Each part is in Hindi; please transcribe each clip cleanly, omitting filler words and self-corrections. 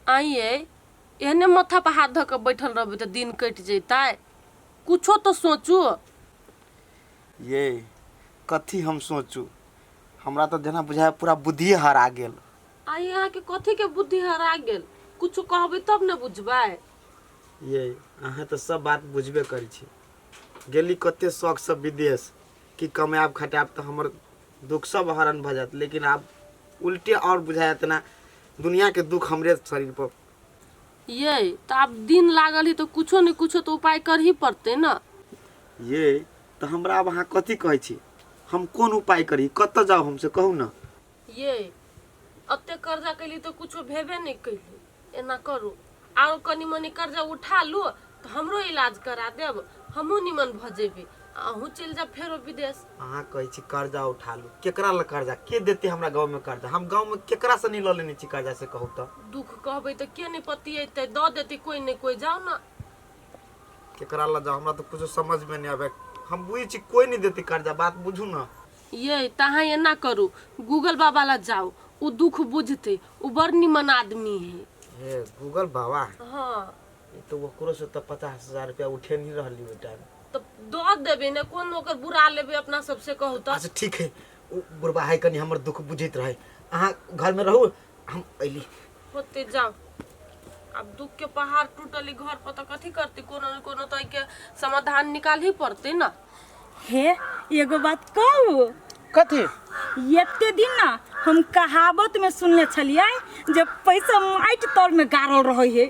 आइए एहने माथा पर हाथ धऽ के बैठल रहबै तो दिन कट जैतै। कुछो तो सोचू। ये कथी हम सोचू, हमरा तो जना बुझाय पूरा बुद्धि हरा गेल। आई यहाँ के कथी के बुद्धि हरा गेल, कुछ कहबै तब न बुझबै। ये अहाँ तो सब बात बुझबे करै छी। गेली कते शौक से विदेश कि कमायब खटायब तो हमर दुख सब हरण भ जात, लेकिन आप उल्टे और बुझायत ना दुनिया के दुख हमरे शरीर पर। ये तो अब दिन लागल ही तो कुछो न कुछो तो उपाय कर ही पड़ते ना। ये तो हमरा अब अहाँ कथी कहै छी, हम कोन उपाय करी, कत जाओ हमसे कहू ना। ये अते कर्जा कैली तो कुछो भेबे नहीं कैली। एना करू और कनी मनी कर्जा उठा लो तो हमरो इलाज करा देब, हमहू निमन भ जेबे, अहू चल जा फेरो विदेश। अहाँ कहै छी कर्जा उठा लू, केकरा ल कर्जा के देते हमरा गांव में कर्जा? हम गांव में केकरा से नहीं ल लेने छी कर्जा से कहू तो। दुख कहबै तो के नहीं पतियेतै, द देते कोई नहीं कोई, जाओ ना। केकरा ल जाओ, हमरा तो कुछ समझ में नहीं आवे। हम बुझी छी कोई नहीं देते कर्जा, बात बुझू ना। ये तहाँ एना करू, गूगल बाबा ला जाओ, उ दुख बुझते, उ बड़ निमन आदमी है। हे गूगल बाबा? हाँ ये तो ओकरो से तो 50,000 रुपया उठे नहीं रहली ओ टाइम। तो दो देबे ने, कोन ओकर बुरा लेबे अपना सबसे कहू तो। अच्छा ठीक है, उ बुढ़बा है कनी हमर दुख बुझित रहे, अहाँ घर में रहू, हम अइली। होते जाओ। अब दुख के पहाड़ टूटली घर पर तो कथी करती, कोनो न कोनो तो के समाधान निकाल ही पड़ते ना। हे एगो बात कहू, कथी? एते दिन ना हम कहावत में सुनले छलिए जब पैसा माटि तर में गाड़ल रहे है,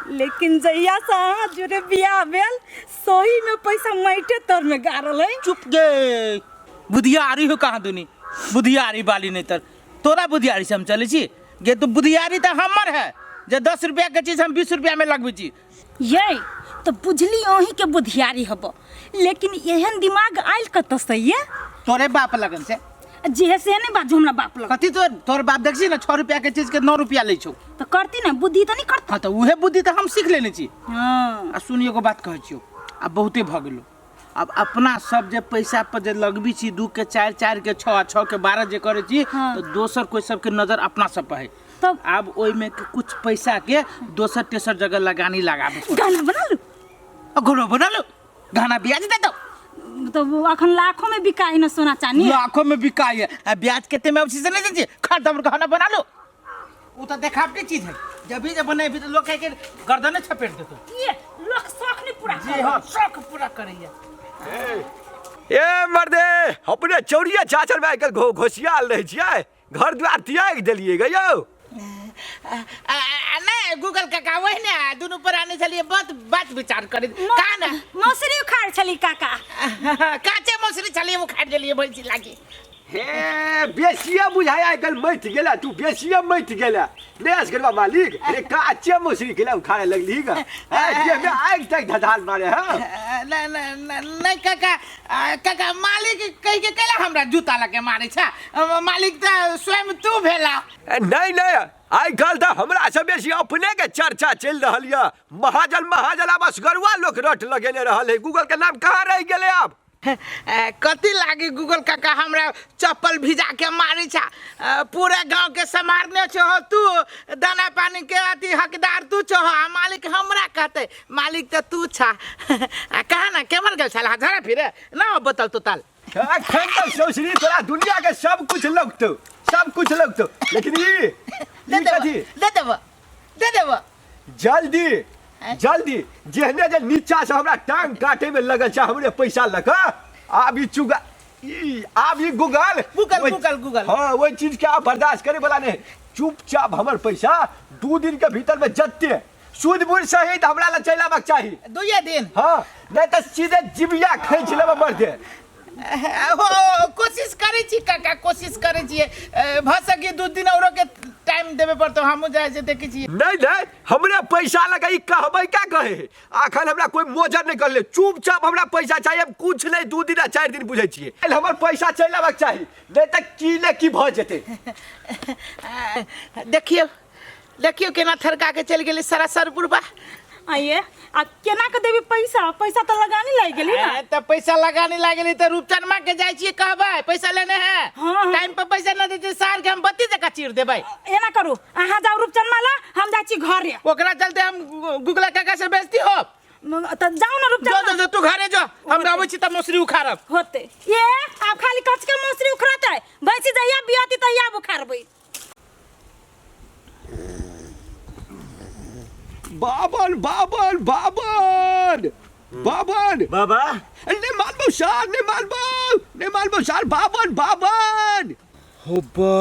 लेकिन जहिया से अहाँ जुड़े बियाह भेल सही में पैसा माटे तर में गाड़ल है। चुप गे, बुधियारी हो कहाँ दुनी, बुधियारी वाली नहीं तर तोरा बुधियारी से हम चले छी गे। तो बुधियारी तो हमर है, जे 10 रुपया के चीज हम 20 रुपया में लगबे छी। ये तो बुझली अही के बुधियारी हब, लेकिन एहन दिमाग आयल कत से ये? तोरे बाप लगन से जे से नहीं बाजू हमरा बाप लग। कथी तोर बाप देखी ना 6 रुपया के चीज के 9 रुपया ले छौ तो करती ना, बुद्धि तो नहीं करता। हाँ तो उहे बुद्धि तो हम सीख लेने छी। हाँ आ सुनिए एगो बात कहै छियो, अब बहुते भ गेलो। अब अपना सब जे पैसा पर जे लगबी छी 2 के 4, 4 के 6, 6 के 12 जे करे छी, हाँ। तो दोसर कोई सब के नजर अपना सब पर है। तब अब ओइ में के कुछ पैसा के दोसर तेसर जगह लगानी लगाबे पड़े। गाना बना लो, घरो बना लो, गाना ब्याज दे दो। तो वो अखन लाखों में बिका है ना सोना चांदी। लाखों में बिकाई है, अब ब्याज केते में उसी से नहीं दीजिए, खत्म गाना बना लो। वो तो देखावटी चीज है, जब भी जब बने भी तो लोग कह के गर्दने छपेट देतो। ये लोग शौक नहीं पूरा जी हां, शौक पूरा करैया। ए मर्दे, अपने चौरिया चाचर में आइकल घोसियाल रहे छियै, घर द्वार त्याग देलिए गयो। नहीं गूगल काका वही ना दोनों पर आने चलिए बात विचार करे का ना। मौसरी उखाड़ छली काका, काचे मौसरी चलिए वो खा देलिए भैंसी लागी। हे बेसिया बुझाय आइकल मत गेला, तू बेसिया मत गेला लेस करवा मालिक। अरे काचे मछली केला उखाड़े लगली ग, जे में आग तक धधाल मारे। हां नहीं काका मालिक कह के केला हमरा जूता लगे मारे छा, मालिक तो स्वयं तू भेला। नहीं नहीं, आई कल तो हमरा से बेसी अपने के चर्चा चल रहल या। महाजन बस गरुआ लोग रट लगेले रहल है, गूगल के नाम कहाँ रह गेले अब? कथी लागी गूगल काका हमरा चप्पल भिजा के मारी छा, पूरे गांव के समारने छो तू, दाना पानी के अति हकदार तू छो, मालिक हमरा कहते मालिक तो तू छा। कहा ना केमन गेल छला झरा फिरे ना बतल तो ताल। अखन तक सोचली तोरा दुनिया के सब कुछ लगतो, लेकिन ये कथी? दे देबो जल्दी जेहने जे नीचा से हमरा टांग काटे में लगल छ हमरे पैसा लगा। आब ई गूगल हाँ वो चीज के आप बर्दाश्त करे वाला नहीं। चुपचाप हमर पैसा 2 दिन के भीतर में जत्ते सूद बूढ़ सहित हमरा ला चलाबक चाहिए। 2 दिन? हाँ नहीं तो सीधे जिबिया खींच लेबे मर दे। कोशिश करे छी काका, कोशिश करे छी भ सके 2 दिन औरो के टाइम देबे पड़तो, हमहु जाय से देखे छी। नहीं हमरे पैसा लगा ई कहबै का कहे, आखन हमरा कोई मोजर नहीं कर ले। चुपचाप हमरा पैसा चाहिए, कुछ नहीं 2 दिन 4 दिन बुझे छिए। हमर पैसा चलाबक चाहिए, नहीं तो की ने की भ जेते। देखियो केना थरका के चल गेली सरासर बुढ़बा। आइए आ केना के देबी पैसा पैसा तो लगानी लाग गेली ना तो पैसा लगाने लागली तो रूपचनमा के जाय छी कहबै पैसा लेने है हाँ। टाइम पर पैसा न देती सार के हम बत्ती जका चीर देबै एना करू अहाँ जाऊ रूपचंद ला हम जाइ छी घरे ओकरा चलते हम गुगला काका से बेइज्जती हो त जाऊ ना रूपचंद जो तू घरे जो हम रहबै छी त मौसरी उखाड़ब होते ये आप खाली कच के मौसरी उखड़त है भैंसी जइया बियाती तइया बुखारबै बाबन बाबन बाबन बाबन बाबा ने मालबो सार बाबन बाबन हो बा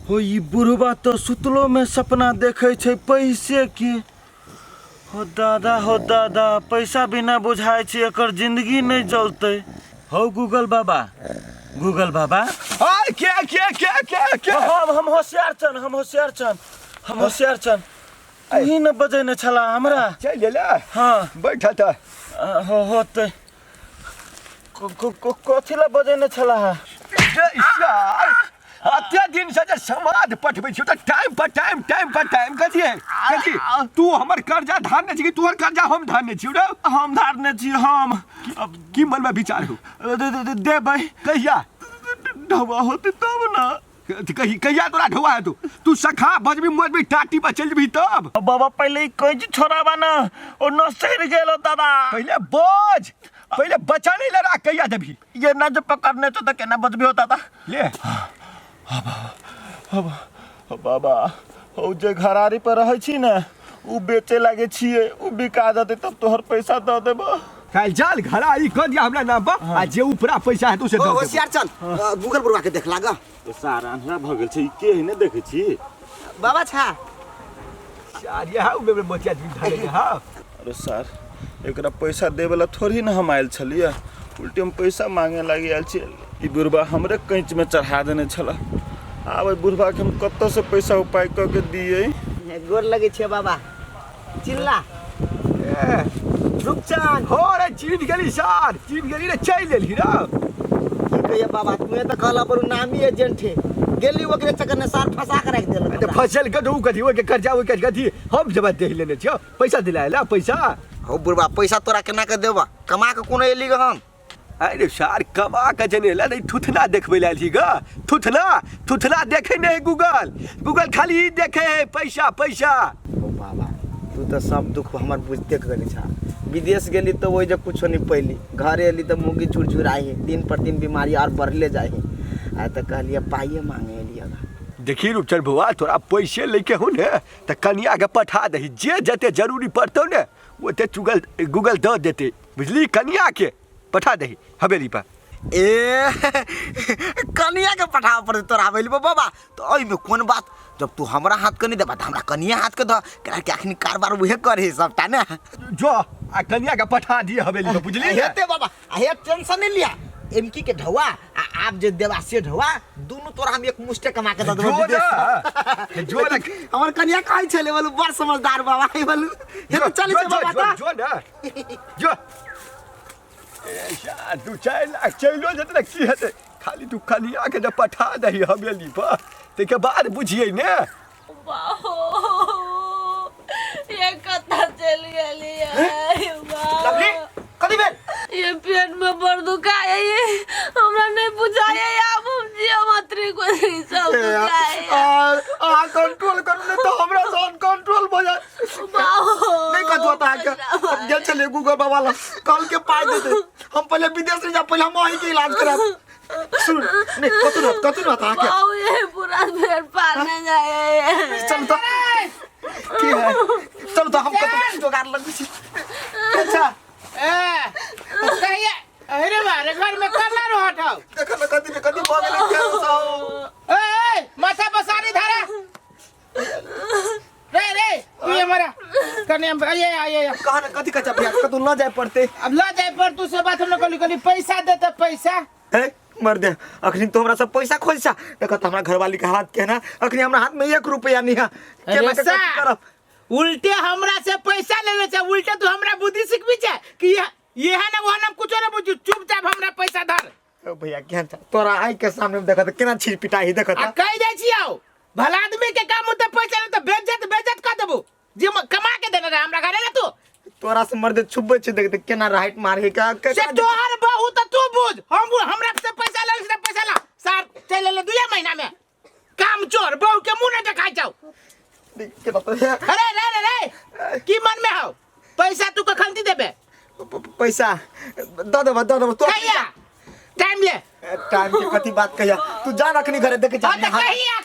हो ई बुढ़वा तो सुतलो में सपना देखे छै पैसे के हो दादा पैसा बिना बुझाय छै एकर जिंदगी नहीं जलते हो गूगल बाबा अरे क्या हम होशियार चन तू न बजैने छला हमरा चल ले हाँ बैठा था होते कथी ला बजैने छला अत्या दिन से जे समाद पठबै छी त टाइम पर टाइम कथी तू हमर कर्जा धारने छी कि तोहर कर्जा हम धारने छी रे हम धारने छी हम अब की मन में विचार हो देबै कहिया ढवा होते तब ना कहिया तोरा ढवा है तू सखा बजबी मजबी टाटी पर चलबी तब बाबा पहले कहीं छोड़ाबा ना और न सर गेलो दादा पहले बचा नहीं लड़ा कहिया देबी ये ना जो पकड़ने तो केना बजबी होता था ले बाबा ओ जे घरारी पर रहै छी ना उ बेचे लागे छिए उ बिका जाते तब तोहर पैसा द देबो काल जाल घरारी कर दिया हमरा नाम पर आ जे ऊपरा पैसा है तू से दे होशियार चल गूगल बुरवा के देख लागा सारा अंधरा भ गेल छै के है ने देखे छी बाबा छा यार यहां में मोतिया दी धारे हां अरे सर एकरा पैसा देबेला थोड़ी ना हम आयल छलिए उल्टे हम पैसा मांगे लागी आयल छी ई बुढ़वा हमरे कंच में चढ़ा देने छला आबै बुढ़वा के हम कत्तो से पैसा उपाय क के दिए गोर लगे छे बाबा चिल्ला रुपचान हो रे चीन गेली रे चल लेली रे कहिए बाबा तुम्हें तो कहला पर नामी एजेंट है गेली ओकरे चक्कर में सार फंसा के रख देल तो फसल के दू कथी ओके कर्जा ओके कथी हम जब दे लेने छियो पैसा दिलाएला पैसा हो बुढ़वा पैसा तोरा केना के देबा कमा के कोनो एली ग हम अरे सार कमा के जनेला नहीं थुथना देखबै लाल छी ग थुथना देखे नहीं गूगल खाली देखे है पैसा ओ बाबा तू तो सब दुख हमर बुझते करे छा विदेश गेली तो वही जब कुछ नहीं पैली घरे एली तो मुगी चुरचुराई दिन पर दिन बीमारी और बढ़ले जाए आ तो कहलिए पाइए मांगे एलिए देखी रूपचंद बुआ तोरा पैसे लेके हो ने तो कनिया के पठा दही जे जते जरूरी पड़तो ने ओते गूगल दे देते बुझली कनिया के पठा दही हवेली पर ए कनिया के पठाव पर तोरा हवेली पर बाबा तो ओइ में कोन बात जब तू हमरा हाथ के नहीं देबा हमरा कनिया हाथ के द करा के अखनी कारबार उहे करे सबटा ने जो आ कनिया के पठा दिए हवेली पर बुझली हेते बाबा हे टेंशन नहीं लिया एमकी के ढवा आप जे देवा से ढवा दोनों तोरा हम एक मुष्टे कमा के द देबो जो हमर कनिया कहै छले बोलू बड़ समझदार बाबा हे बोलू हे तो चले छे बाबा जो ना जो यार तू चलो जतने की हेते खाली तू कनिया के पठा दही हवेली पर ते के बाद बुझिए ने बाहो ये कथा चल गेली है लवली कदी बेल ये पेट में बड़ दुखाए ये हमरा नहीं बुझाए अब हम जियोमेट्री को सब दुखाए आ कंट्रोल करने तो हमरा सोन कंट्रोल हो जाए नहीं कत होता है क्या अब जे चले गूगल बाबा ला कल के पाई दे हम पहले विदेश में जा पहले हम वहीं के इलाज करा सुन नहीं कतु ना था क्या बाऊ ये पूरा पेट पालने जाए चल तो की है चल तो हम कतु जुगाड़ लग छी अच्छा कहिए अरे मारे घर में करना रहत हो देखो ना कदी बोले क्या साओ ए माथा बसारी धारा रे तू ये मरा कने ये कहां ना कदी कच्चा भैया कतु न जाए पड़ते अब ला जाए पर तू से बात हम कली पैसा देते पैसा है मर दे अखनी तो हमरा सब पैसा खोलसा देखो हमरा घरवाली के हाथ के ना अखनी हमरा हाथ में 1 रुपया नहीं है केना के करब उल्टे हमरा से पैसा ले ले उल्टे तू हमरा बुद्धि सिखबी छे कि ये है ना वो ना कुछ ना बुझ चुपचाप हमरा पैसा धर ओ भैया क्या तोरा आई के सामने में देखत केना छिर पिटाई देखत आ कह दे छियो भला आदमी के काम होते पैसा ले तो बेइज्जत कर देबो जे कमा के देना हमरा तोरा से मर्द छुबे छ देख केना राइट मार का से तोहर बहू त तू बुझ हम हमरा से पैसा ले से पैसा ला सर चले ले 2 महीना में काम चोर बहू के मुंह न देखाई जाओ अरे रे रे की मन में हो पैसा तू कखन दी देबे पैसा द देबो तो कहिया टाइम ले टाइम के कथी बात कहिया तू जा रखनी घरे देख जा कहिया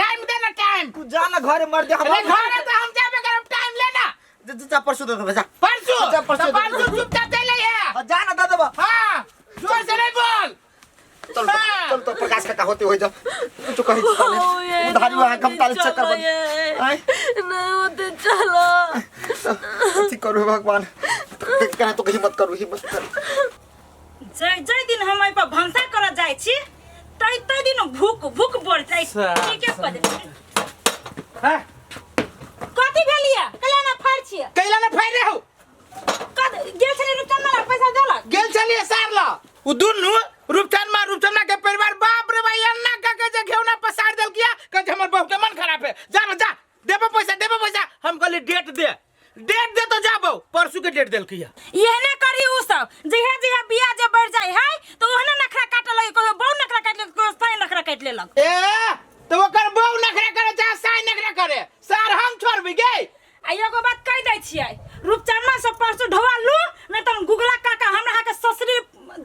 टाइम दे ना टाइम तू जा ना घरे मर्द हम अरे घरे तो हम जाबे करब टाइम लेना जा परसों दे देबो जा परसों चुपचाप चले है जा ना द देबो हां जोर से नहीं बोल चल तो प्रकाश का होते हो जा तू कहि उधारी वहां कम ताल चक्कर बन नहीं होते चलो ठीक करो भगवान कहना तो हिम्मत करू हिम्मत कर जय दिन हम आई पर भंसा कर जाय छी तै दिन भूख बढ़ जाय ठीक है पद हां कथि भेलिया कल्याणा फाड़ छिए कैला ना फाड़ रे हो कद गेल छले रुपचन मला पैसा देला गेल छलिए सार ला उ दुनु रूपचंद के परिवार बाप रे भाई अन्ना का जे घेवना पसार देल किया कह हमर बहू के मन खराब है जा ना जा देबो पैसा हम कहले डेट दे तो जाबो परसों के डेट देल किया येने करी उ सब जहिया बिया जे बढ़ जाय है तो ओहने नखरा काट लगे को बहु नखरा काट ले को साई नखरा काट लेलक ए तो ओकर बहु नखरा करे चाहे साई नखरा करे सार हम छोड़बी गे आ एगो बात कह दै छियै रूपचन्दा से परसों ढोआ लू नहीं तो गुगला काका हमरा के ससुरी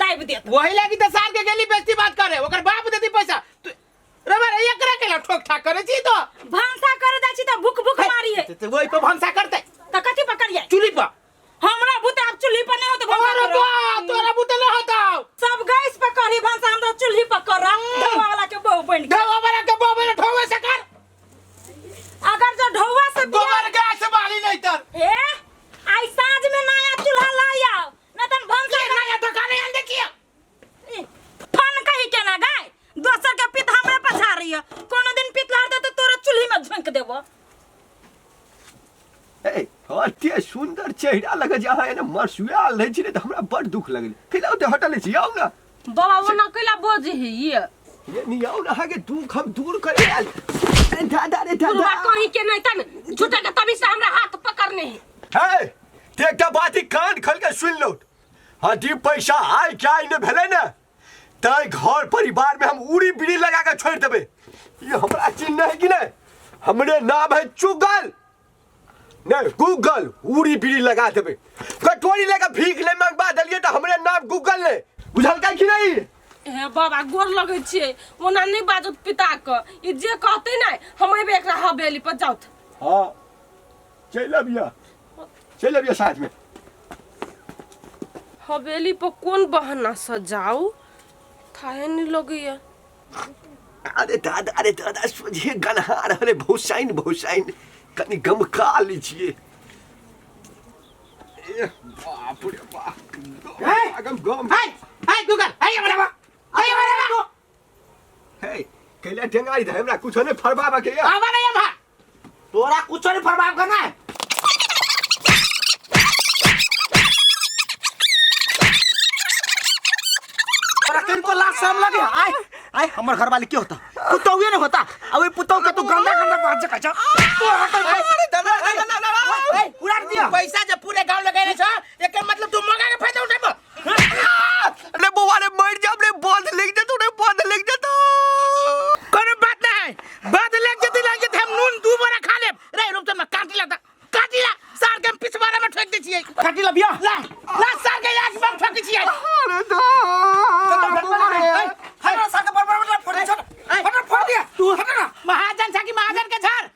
दाइब देत वही लगी तो सार के गेली बेइज्जती बात करे ओकर बाप देती पैसा रबर एकरा केला ठोक ठाक करे छी तो भांसा करे दै छी तो भूख मारी है तो वही पे भंसा करते तो कथि पकड़िए चुली पर हमरा बुते अब चूल्ही पर नहीं होते अरे बा तोरा बुते न होता सब गैस पर करी भांसा हम तो चूल्ही पर कर ढोआ वाला के बहु बन ढोवा वाला के बहु बन ठोवे से कर अगर जो ढोआ से गोबर गैस बाली नहीं तर ए आई साँझ में नया चूल्हा लाया न तन भांसा नया दुकान है देखिए फन कही के ना गाय दोसर के पित हमरे पछा रही है कोनो दिन पित लार दे तो तोरा चूल्ही में झोंक देबो ए अते सुंदर चेहरा लगे जा है ना मरसुआ ले छी त हमरा बड़ दुख लगल खिलाओ हटले छी आओ ना बाबा वो ना कैला बोझ है ये नहीं आओ ना है के दुख हम दूर करे दादा रे दादा कहीं के नहीं तन झूठा के तभी से हमरा हाथ पकड़ने है हे देखता बात ही कान खोल के सुन लो हदी पैसा आय क्या इने भेले ना तय घर परिवार में हम उड़ी बीड़ी लगा के छोड़ देबे ये हमरा चिन्ह है कि नहीं हमरे नाम है चुगल नहीं गूगल उड़ी बीड़ी लगा देबे कटोरी लेके भीख ले मंगवा दलिए तो हमरे नाम गूगल ने बुझल का कि नहीं हे बाबा गोर लगे छे ओना नहीं बाजत पिता क ई जे कहते नहीं हम एबे एकरा हवेली पर जाउत हां चल अबिया साथ में हवेली पर कौन बहाना सजाऊ थाहे नहीं लगिया अरे दादा सोझे गनहार अरे भौसाइन कनी गम खा लीजिए बाप रे बाप गम हाय गूगल हाय हमरा हे कैला ढंगाई ध हमरा कुछ नहीं फरबाबा के आवा नहीं हम तोरा कुछ नहीं फरमाव करना है तोरा किनको लाश साम लगे आय हमर घर वाली के होता पुतौ ये नहीं होता अब ये पुतौ के तू गंदा बात जे कहछ अरे दादा उड़ा दिया पैसा जो पूरे गांव लगाए छ एकर मतलब तू मगा के फायदा उठाबो अरे बुआ रे मर जा रे बंद लिख दे तूने बंद लिख दे तो कोनो बात नहीं बात लग जती हम नून 2 बरा खा लेब रे रुक त मैं काटिला सार के पिछवाड़ा में ठोक दै छियै काटिला बिया ला सार के आंख में ठोक छियै अरे दा हमरा साके बरबर फोड़ दे फटाफट फोड़ दिया तू हट ना महाजन छ कि महाजन के झाड़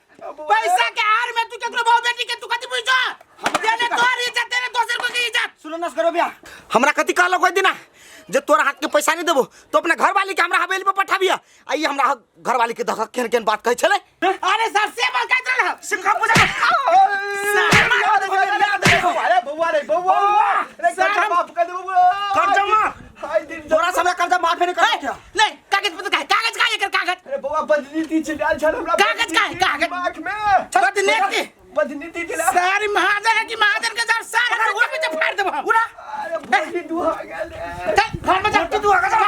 पैसा के आर में तू केकरो बहु बेटी के तू कथि बुझो देने तोर इज्जत तेरे दोसर को की इज्जत सुनो नस करो बिया हमरा कथि कहलो कोई दिना जे तोरा हाथ के पैसा नहीं देबो तो अपना घर वाली के हमरा हवेली पर पठाबिया आइए हमरा घर वाली के दख केन बात कह छले अरे सर से बात कह चल सिंखा पूजा अरे बुआ रे कर्जा माफ कर दे बुआ कर्जा माफ हाय दिन तोरा समय कर्जा माफ नहीं कर क्या नहीं कागज पत्र का कागज का एकर कागज अरे बुआ बदनीति छिडाल छल हमरा कागज का है, कागज? दिमाग में बदनीति? बदनीति दिला सारी महाजन है कि महाजन के साथ सारा उड़ पे फाड़ देबो उड़ा अरे बड़ी दुआ गेल रे घर में जा तू आगे जा